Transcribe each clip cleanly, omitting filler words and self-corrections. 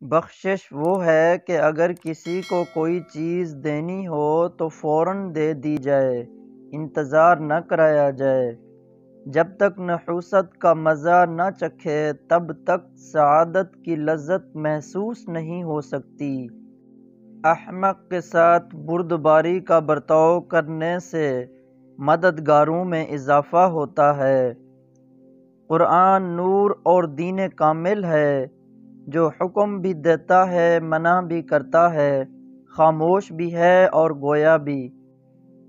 بخشش وہ ہے کہ اگر کسی کو کوئی چیز دینی ہو تو فوراً دے دی جائے، انتظار نہ کرایا جائے۔ جب تک نحوست کا مزہ نہ چکھے تب تک سعادت کی لذت محسوس نہیں ہو سکتی۔ احمق کے ساتھ بردباری کا برتاؤ کرنے سے مددگاروں میں اضافہ ہوتا ہے۔ قرآن نور اور دین کامل ہے، جو حکم بھی دیتا ہے، منع بھی کرتا ہے، خاموش بھی ہے اور گویا بھی۔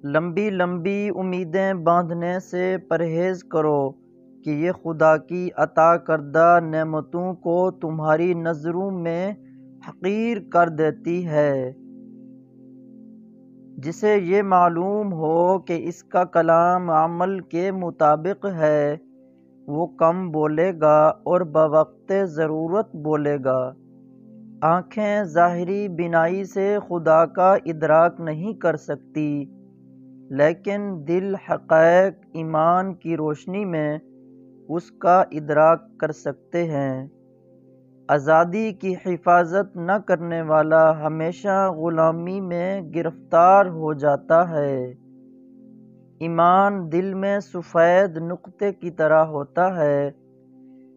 لمبی لمبی امیدیں باندھنے سے پرہیز کرو کہ یہ خدا کی عطا کردہ نعمتوں کو تمہاری نظروں میں حقیر کر دیتی ہے۔ جسے یہ معلوم ہو کہ اس کا کلام عمل کے مطابق ہے، وہ کم بولے گا اور بوقت ضرورت بولے گا۔ آنکھیں ظاہری بینائی سے خدا کا ادراک نہیں کر سکتی، لیکن دل حقائق ایمان کی روشنی میں اس کا ادراک کر سکتے ہیں۔ آزادی کی حفاظت نہ کرنے والا ہمیشہ غلامی میں گرفتار ہو جاتا ہے۔ ایمان دل میں سفید نقطے کی طرح ہوتا ہے،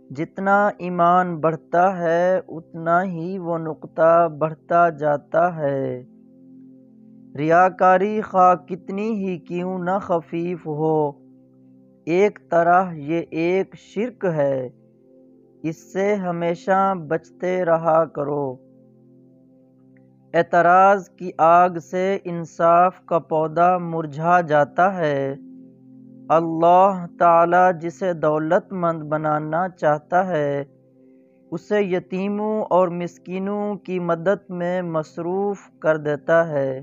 جتنا ایمان بڑھتا ہے اتنا ہی وہ نقطہ بڑھتا جاتا ہے۔ ریاکاری خواہ کتنی ہی کیوں نہ خفیف ہو، ایک طرح یہ ایک شرک ہے، اس سے ہمیشہ بچتے رہا کرو۔ اعتراض کی آگ سے انصاف کا پودا مرجھا جاتا ہے۔ اللہ تعالی جسے دولت مند بنانا چاہتا ہے اسے یتیموں اور مسکینوں کی مدد میں مصروف کر دیتا ہے۔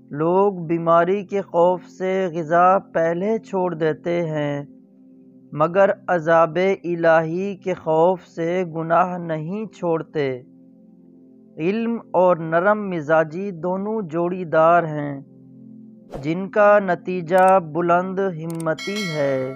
لوگ بیماری کے خوف سے غذا پہلے چھوڑ دیتے ہیں، مگر عذاب الہی کے خوف سے گناہ نہیں چھوڑتے۔ علم اور نرم مزاجی دونوں جوڑی دار ہیں، جن کا نتیجہ بلند ہمتی ہے۔